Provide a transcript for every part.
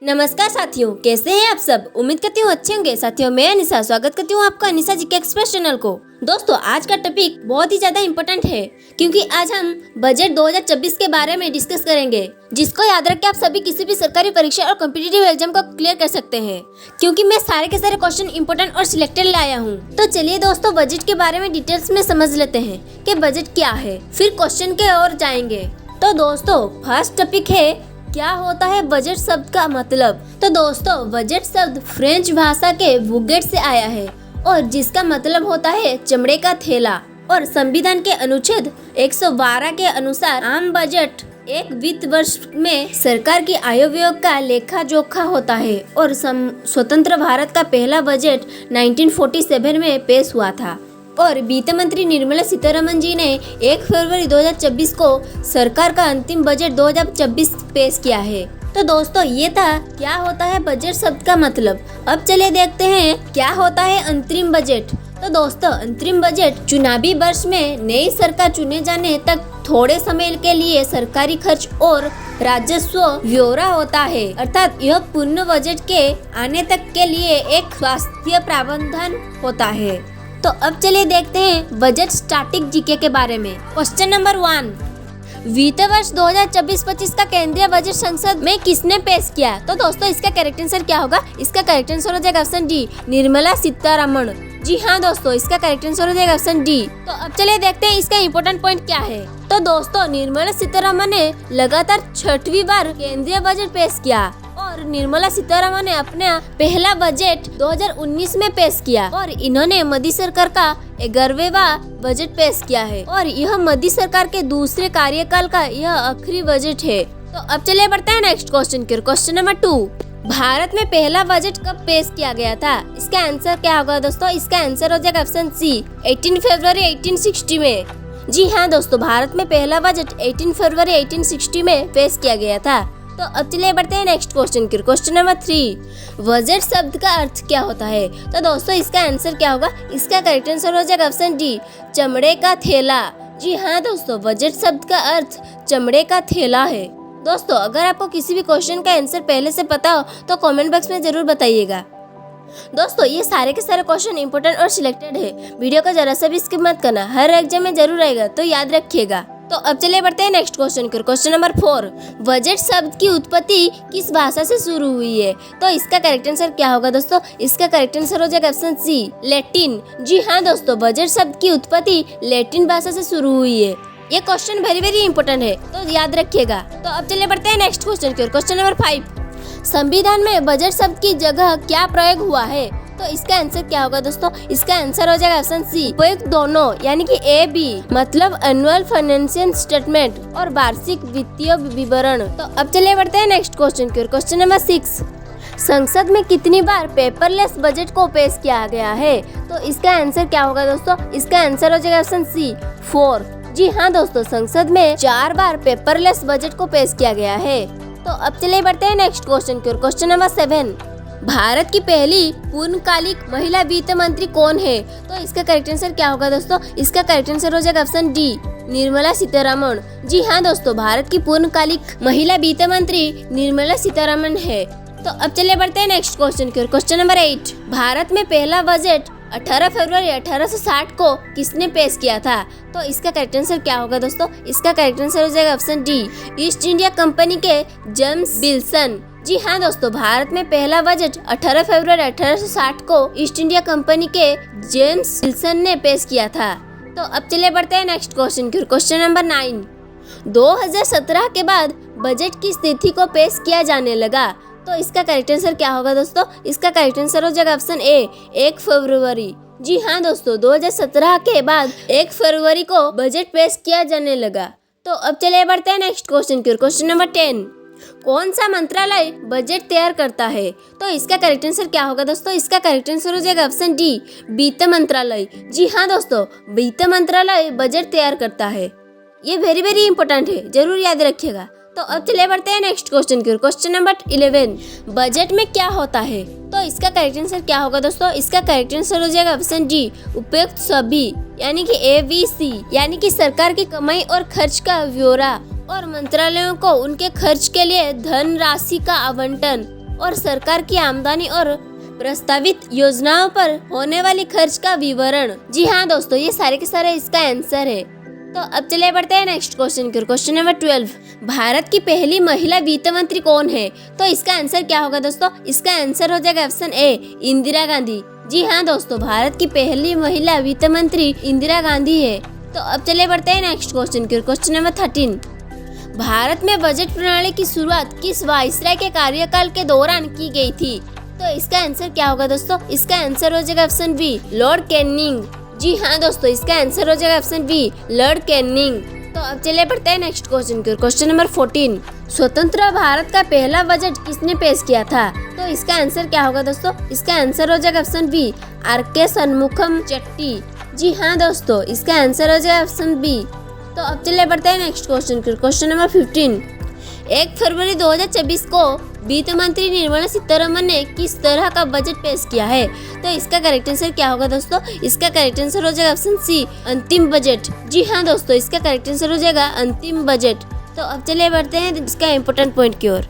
नमस्कार साथियों, कैसे हैं आप सब। उम्मीद करती हूँ अच्छे होंगे। साथियों, मैं अनिशा स्वागत करती हूँ आपका अनिशा जीके एक्सप्रेस चैनल को। दोस्तों, आज का टॉपिक बहुत ही ज्यादा इम्पोर्टेंट है क्योंकि आज हम बजट 2026 के बारे में डिस्कस करेंगे, जिसको याद रख के आप सभी किसी भी सरकारी परीक्षा और कॉम्पिटिटिव एग्जाम को क्लियर कर सकते हैं, क्योंकि मैं सारे के सारे क्वेश्चन इम्पोर्टेंट और सिलेक्टेड लाया हूँ। तो चलिए दोस्तों, बजट के बारे में डिटेल्स में समझ लेते हैं कि बजट क्या है, फिर क्वेश्चन के ओर जाएंगे। तो दोस्तों, फर्स्ट टॉपिक है क्या होता है बजट शब्द का मतलब। तो दोस्तों, बजट शब्द फ्रेंच भाषा के बुगेट से आया है और जिसका मतलब होता है चमड़े का थैला। और संविधान के अनुच्छेद 112 के अनुसार आम बजट एक वित्त वर्ष में सरकार की आय व्यय का लेखा जोखा होता है और स्वतंत्र भारत का पहला बजट 1947 में पेश हुआ था। और वित्त मंत्री निर्मला सीतारमण जी ने 1 फरवरी 2026 को सरकार का अंतिम बजट 2026 पेश किया है। तो दोस्तों, ये था क्या होता है बजट शब्द का मतलब। अब चलिए देखते हैं क्या होता है अंतरिम बजट। तो दोस्तों, अंतरिम बजट चुनावी वर्ष में नई सरकार चुने जाने तक थोड़े समय के लिए सरकारी खर्च और राजस्व ब्यौरा होता है, अर्थात यह पूर्ण बजट के आने तक के लिए एक स्वास्थ्य प्रावधान होता है। तो अब चलिए देखते हैं बजट स्टैटिक जीके के बारे में। क्वेश्चन नंबर 1, वित्त वर्ष 2024-25 का केंद्रीय बजट संसद में किसने पेश किया। तो दोस्तों, इसका करेक्ट आंसर क्या होगा। इसका करेक्ट आंसर हो जाएगा ऑप्शन डी, निर्मला सीतारमण। जी हाँ दोस्तों, इसका करेक्ट आंसर हो जाएगा ऑप्शन डी। तो अब चलिए देखते हैं इसका इम्पोर्टेंट पॉइंट क्या है। तो दोस्तों, निर्मला सीतारमण ने लगातार 6वीं बार केंद्रीय बजट पेश किया और निर्मला सीतारमण ने अपना पहला बजट 2019 में पेश किया और इन्होंने मोदी सरकार का 11वां बजट पेश किया है और यह मोदी सरकार के दूसरे कार्यकाल का यह आखिरी बजट है। तो अब चलिए बढ़ते हैं नेक्स्ट क्वेश्चन की। क्वेश्चन नंबर 2, भारत में पहला बजट कब पेश किया गया था। इसका आंसर क्या होगा दोस्तों। इसका आंसर हो जाएगा ऑप्शन सी, 18 फरवरी 1860 में। जी हाँ दोस्तों, भारत में पहला बजट 18 फरवरी 1860 में पेश किया गया था। तो अब चलिए बढ़ते हैं नेक्स्ट क्वेश्चन की। क्वेश्चन नंबर 3, बजट शब्द का अर्थ क्या होता है। तो दोस्तों, इसका आंसर क्या होगा। इसका करेक्ट आंसर हो जाएगा ऑप्शन डी, चमड़े का थैला। जी हाँ दोस्तों, बजट शब्द का अर्थ चमड़े का थैला है। दोस्तों, अगर आपको किसी भी क्वेश्चन का आंसर पहले से पता हो तो कमेंट बॉक्स में जरूर बताइएगा। दोस्तों, ये सारे के सारे क्वेश्चन इंपॉर्टेंट और सिलेक्टेड है। वीडियो को जरा सा भी स्किप मत करना, हर एग्जाम में जरूर आएगा, तो याद रखिएगा। तो अब चलिए बढ़ते हैं नेक्स्ट क्वेश्चन की। क्वेश्चन नंबर 4, बजट शब्द की उत्पत्ति किस भाषा से शुरू हुई है। तो इसका करेक्ट आंसर क्या होगा दोस्तों। इसका करेक्ट आंसर हो जाएगा ऑप्शन सी, लैटिन। जी हाँ दोस्तों, बजट शब्द की उत्पत्ति लैटिन भाषा से शुरू हुई है। ये क्वेश्चन वेरी इंपॉर्टेंट है, तो याद रखिएगा। तो अब चलिए बढ़ते हैं नेक्स्ट क्वेश्चन की। क्वेश्चन नंबर 5, संविधान में बजट शब्द की जगह क्या प्रयोग हुआ है। तो इसका आंसर क्या होगा दोस्तों। इसका आंसर हो जाएगा ऑप्शन सी, उपयुक्त दोनों, यानी कि ए बी, मतलब एनुअल फाइनेंशियल स्टेटमेंट और वार्षिक वित्तीय विवरण। तो अब चलिए बढ़ते हैं नेक्स्ट क्वेश्चन की। क्वेश्चन नंबर 6, संसद में कितनी बार पेपरलेस बजट को पेश किया गया है। तो इसका आंसर क्या होगा दोस्तों। इसका आंसर हो जाएगा ऑप्शन सी, 4। जी हाँ दोस्तों, संसद में 4 बार पेपरलेस बजट को पेश किया गया है। तो अब चलिए बढ़ते हैं नेक्स्ट क्वेश्चन की। क्वेश्चन नंबर 7, भारत की पहली पूर्णकालिक महिला वित्त मंत्री कौन है। तो इसका करेक्ट आंसर क्या होगा दोस्तों। इसका करेक्ट आंसर हो जाएगा ऑप्शन डी, निर्मला सीतारमण। जी हाँ दोस्तों, भारत की पूर्णकालिक महिला वित्त मंत्री निर्मला सीतारमण है। तो अब चलिए बढ़ते हैं नेक्स्ट क्वेश्चन की। क्वेश्चन नंबर 8, भारत में पहला बजट 18 फरवरी 1860 को किसने पेश किया था। तो इसका करेक्ट आंसर क्या होगा दोस्तों। इसका करेक्ट आंसर हो जाएगा option D, east India company के जेम्स विल्सन। जी हाँ दोस्तों, भारत में पहला बजट 18 फरवरी 1860 को ईस्ट इंडिया कंपनी के जेम्स विल्सन ने पेश किया था। तो अब चलिए बढ़ते हैं नेक्स्ट क्वेश्चन की। क्वेश्चन नंबर 9, 2017 के बाद बजट की स्थिति को पेश किया जाने लगा। तो इसका करेक्ट आंसर क्या होगा दोस्तों। इसका करेक्ट आंसर हो जाएगा ऑप्शन ए, 1 फरवरी। जी हाँ दोस्तों, 2017 के बाद 1 फरवरी को बजट पेश किया जाने लगा। तो अब चलिए बढ़ते हैं नेक्स्ट क्वेश्चन की। क्वेश्चन नंबर 10, कौन सा मंत्रालय बजट तैयार करता है। तो इसका करेक्ट आंसर क्या होगा दोस्तों। इसका करेक्ट आंसर हो जाएगा ऑप्शन डी, वित्त मंत्रालय। जी हाँ दोस्तों, वित्त मंत्रालय बजट तैयार करता है। ये वेरी इंपॉर्टेंट है, जरूर याद रखिएगा। तो अब चले बढ़ते हैं नेक्स्ट क्वेश्चन की। क्वेश्चन नंबर 11, बजट में क्या होता है। तो इसका करेक्ट आंसर क्या होगा दोस्तों। इसका करेक्ट आंसर हो जाएगा ऑप्शन डी, उपयुक्त सभी, यानी कि ABC, यानी कि सरकार की कमाई और खर्च का ब्यौरा और मंत्रालयों को उनके खर्च के लिए धन राशि का आवंटन और सरकार की आमदनी और प्रस्तावित योजनाओं पर होने वाली खर्च का विवरण। जी हाँ दोस्तों, ये सारे के सारे इसका आंसर है। तो अब चले बढ़ते हैं नेक्स्ट क्वेश्चन की। क्वेश्चन नंबर 12, भारत की पहली महिला वित्त मंत्री कौन है? तो इसका आंसर क्या होगा दोस्तों? इसका आंसर हो जाएगा ऑप्शन ए, इंदिरा गांधी। जी हाँ दोस्तों, भारत की पहली महिला वित्त मंत्री इंदिरा गांधी है। तो अब चले बढ़ते हैं नेक्स्ट क्वेश्चन की। क्वेश्चन नंबर 13, भारत में बजट प्रणाली की शुरुआत किस वायसराय के कार्यकाल के दौरान की गई थी? तो इसका आंसर क्या होगा दोस्तों? इसका आंसर हो जाएगा ऑप्शन बी, लॉर्ड कैनिंग। जी हाँ दोस्तों, इसका आंसर हो जाएगा ऑप्शन बी, लॉर्ड कैनिंग। तो अब चले बढ़ते हैं नेक्स्ट क्वेश्चन की। क्वेश्चन नंबर 14, स्वतंत्र भारत का पहला बजट किसने पेश किया था? तो इसका आंसर क्या होगा दोस्तों? इसका आंसर हो जाएगा option B, R K. Shanmukham Chetty. जी हाँ दोस्तों, इसका आंसर हो जाएगा ऑप्शन बी। तो अब चले बढ़ते हैं नेक्स्ट क्वेश्चन की। क्वेश्चन नंबर 15, 1 फरवरी 2024 को वित्त मंत्री निर्मला सीतारमण ने किस तरह का बजट पेश किया है? तो इसका करेक्ट आंसर क्या होगा दोस्तों? इसका करेक्ट आंसर हो जाएगा ऑप्शन सी, अंतिम बजट। जी हाँ दोस्तों, इसका करेक्ट आंसर हो जाएगा अंतिम बजट। तो अब चले बढ़ते हैं इसका इम्पोर्टेंट पॉइंट की ओर।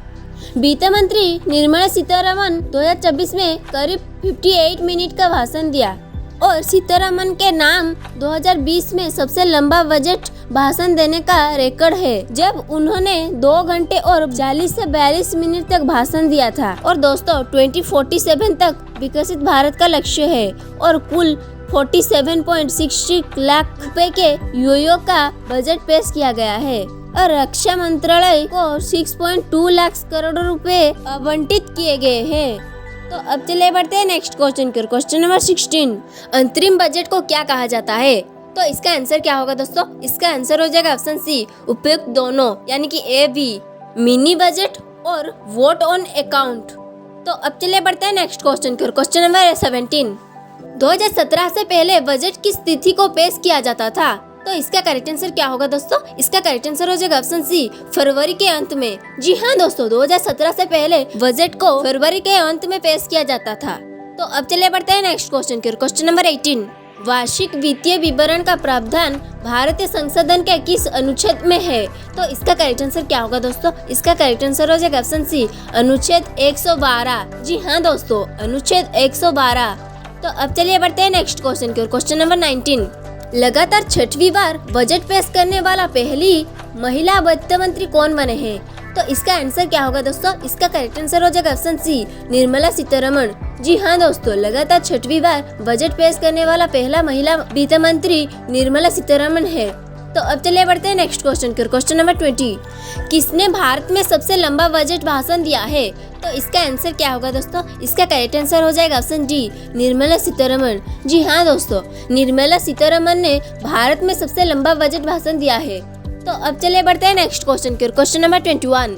वित्त मंत्री निर्मला सीतारमण 2024 में करीब 58 मिनट का भाषण दिया और सीतारमण के नाम 2020 में सबसे लंबा बजट भाषण देने का रिकॉर्ड है, जब उन्होंने 2 घंटे और 40 से 42 मिनट तक भाषण दिया था। और दोस्तों 2047 तक विकसित भारत का लक्ष्य है और कुल 47.66 लाख रुपए के यूएई का बजट पेश किया गया है और रक्षा मंत्रालय को 6.2 लाख करोड़ रुपए आवंटित किए गए हैं। तो अब चले बढ़ते हैं नेक्स्ट क्वेश्चन की। क्वेश्चन नंबर 16, अंतरिम बजट को क्या कहा जाता है? तो इसका आंसर क्या होगा दोस्तों? इसका आंसर हो जाएगा ऑप्शन सी, उपयुक्त दोनों, यानी कि ए बी, मिनी बजट और वोट ऑन अकाउंट। तो अब चले बढ़ते हैं नेक्स्ट क्वेश्चन की। क्वेश्चन नंबर 17, 2017 से पहले बजट किस तिथि को पेश किया जाता था? तो इसका करेक्ट आंसर क्या होगा दोस्तों? इसका करेक्ट आंसर हो जाएगा ऑप्शन सी, फरवरी के अंत में। जी हाँ दोस्तों, 2017 से पहले बजट को फरवरी के अंत में पेश किया जाता था। तो अब चले बढ़ते हैं नेक्स्ट क्वेश्चन की। क्वेश्चन नंबर 18, वार्षिक वित्तीय विवरण का प्रावधान भारतीय संसद के किस अनुच्छेद में है? तो इसका करेक्ट आंसर क्या होगा दोस्तों? इसका करेक्ट आंसर हो जाएगा ऑप्शन सी, अनुच्छेद 112। जी हाँ दोस्तों, अनुच्छेद 112। तो अब चलिए बढ़ते हैं नेक्स्ट क्वेश्चन की ओर। क्वेश्चन नंबर 19, लगातार 6वीं बार बजट पेश करने वाला पहली महिला वित्त मंत्री कौन बने हैं? तो इसका आंसर क्या होगा दोस्तों? इसका करेक्ट आंसर हो जाएगा ऑप्शन सी, निर्मला सीतारमण। जी हाँ दोस्तों, लगातार 6वीं बार बजट पेश करने वाला पहला महिला वित्त मंत्री निर्मला सीतारमण है। तो अब चलिए बढ़ते हैं नेक्स्ट क्वेश्चन की। क्वेश्चन नंबर 20, किसने भारत में सबसे लंबा बजट भाषण दिया है? तो इसका आंसर क्या होगा दोस्तों? इसका करेक्ट आंसर हो जाएगा ऑप्शन डी, निर्मला सीतारमण। जी हाँ दोस्तों, निर्मला सीतारमण ने भारत में सबसे लंबा बजट भाषण दिया है। तो अब चलिए बढ़ते हैं नेक्स्ट क्वेश्चन की। क्वेश्चन नंबर 21,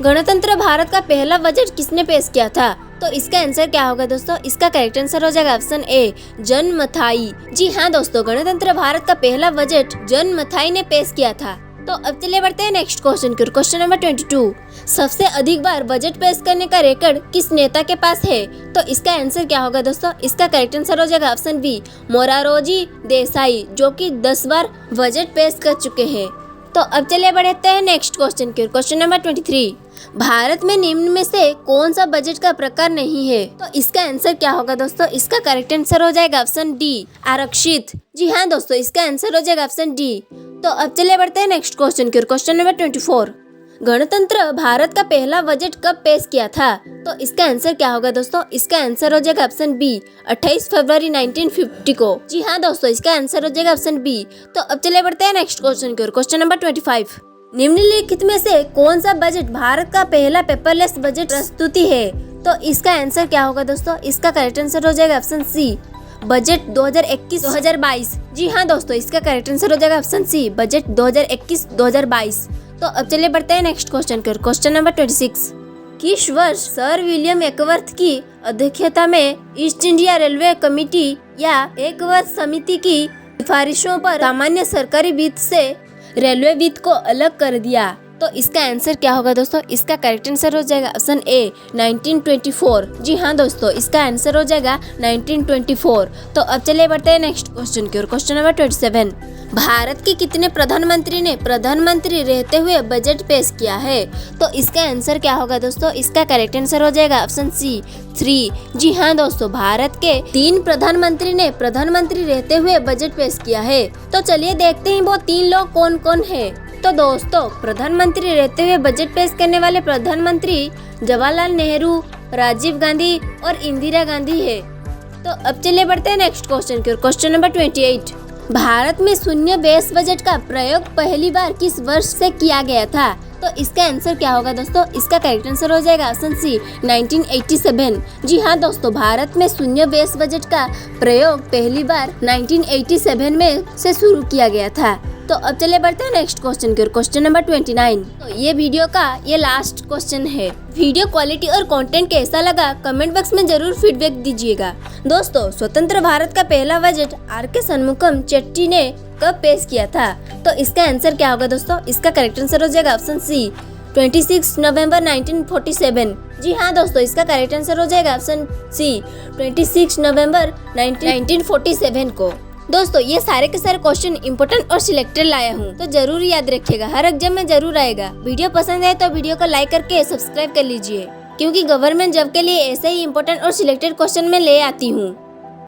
गणतंत्र भारत का पहला बजट किसने पेश किया था? तो इसका आंसर क्या होगा दोस्तों? इसका करेक्ट आंसर हो जाएगा ऑप्शन ए, जॉन मथाई। जी हाँ दोस्तों, गणतंत्र भारत का पहला बजट जॉन मथाई ने पेश किया था। तो अब चलिए बढ़ते हैं नेक्स्ट क्वेश्चन की। क्वेश्चन नंबर 22, सबसे अधिक बार बजट पेश करने का रिकॉर्ड किस नेता के पास है? तो इसका आंसर क्या होगा दोस्तों? इसका करेक्ट आंसर हो जाएगा ऑप्शन बी, मोरारजी देसाई, जो कि 10 बार बजट पेश कर चुके हैं। तो अब चलिए बढ़ते हैं नेक्स्ट क्वेश्चन की। क्वेश्चन नंबर 23, भारत में निम्न में से कौन सा बजट का प्रकार नहीं है? तो इसका आंसर क्या होगा दोस्तों? इसका करेक्ट आंसर हो जाएगा ऑप्शन डी, आरक्षित। जी हाँ दोस्तों, इसका आंसर हो जाएगा ऑप्शन डी। तो अब चलिए बढ़ते हैं नेक्स्ट क्वेश्चन की। क्वेश्चन नंबर 24, गणतंत्र भारत का पहला बजट कब पेश किया था? तो इसका आंसर क्या होगा दोस्तों? इसका आंसर हो जाएगा ऑप्शन बी, 28 फरवरी 1950 को। जी हाँ दोस्तों, इसका आंसर हो जाएगा ऑप्शन बी। तो अब चलिए बढ़ते हैं नेक्स्ट क्वेश्चन की। क्वेश्चन नंबर 25, निम्नलिखित में से कौन सा बजट भारत का पहला पेपरलेस बजट प्रस्तुति है? तो इसका आंसर क्या होगा दोस्तों? इसका करेक्ट आंसर हो जाएगा ऑप्शन सी, बजट 2021-2022। जी हाँ दोस्तों, इसका करेक्ट आंसर हो जाएगा ऑप्शन सी, बजट 2021-2022। तो अब चलिए बढ़ते हैं नेक्स्ट क्वेश्चन कर। क्वेश्चन नंबर 26, किस वर्ष सर विलियम एकवर्थ की अध्यक्षता में ईस्ट इंडिया रेलवे कमेटी या एकवर्थ समिति की सिफारिशों पर सामान्य सरकारी वित्त से रेलवे वित्त को अलग कर दिया? तो इसका आंसर क्या होगा दोस्तों? इसका करेक्ट आंसर हो जाएगा ऑप्शन ए 1924। जी हाँ दोस्तों, इसका आंसर हो जाएगा 1924। तो अब चलिए बढ़ते हैं नेक्स्ट क्वेश्चन की ओर। Question number 27। भारत के कितने प्रधानमंत्री ने प्रधानमंत्री रहते हुए बजट पेश किया है? तो इसका आंसर क्या होगा दोस्तों? इसका करेक्ट आंसर हो जाएगा ऑप्शन सी 3। जी हाँ दोस्तों, भारत के 3 प्रधानमंत्री ने प्रधानमंत्री रहते हुए बजट पेश किया है। तो चलिए देखते हैं वो 3 लोग कौन कौन है। तो दोस्तों, प्रधानमंत्री रहते हुए बजट पेश करने वाले प्रधानमंत्री जवाहरलाल नेहरू, राजीव गांधी और इंदिरा गांधी है। तो अब चलिए बढ़ते हैं नेक्स्ट क्वेश्चन की ओर। Question number 28। भारत में शून्य बेस बजट का प्रयोग पहली बार किस वर्ष से किया गया था? तो इसका आंसर क्या होगा दोस्तों? इसका करेक्ट आंसर हो जाएगा ऑप्शन सी 1987। जी हाँ दोस्तों, भारत में शून्य बेस बजट का प्रयोग पहली बार 1987 में से शुरू किया गया था। तो अब चले बढ़ते हैं नेक्स्ट क्वेश्चन की ओर। Question number 29। तो ये वीडियो का ये लास्ट क्वेश्चन है। वीडियो क्वालिटी और कंटेंट कैसा लगा कमेंट बॉक्स में जरूर फीडबैक दीजिएगा। दोस्तों, स्वतंत्र भारत का पहला बजट आर.के. शनमुगम चेट्टी ने कब पेश किया था? तो इसका आंसर क्या होगा दोस्तों? इसका करेक्ट आंसर हो जाएगा ऑप्शन सी 26 नवंबर 1947। जी हाँ दोस्तों, इसका करेक्ट आंसर हो जाएगा ऑप्शन सी 26 नवंबर 1947 को। दोस्तों, ये सारे के सारे क्वेश्चन इंपोर्टेंट और सिलेक्टेड लाया हूँ, तो जरूर याद रखिएगा। हर एग्जाम में जरूर आएगा। वीडियो पसंद आए तो वीडियो को लाइक करके सब्सक्राइब कर लीजिए, क्योंकि गवर्नमेंट जॉब के लिए ऐसे ही इंपोर्टेंट और सिलेक्टेड क्वेश्चन मैं ले आती हूँ।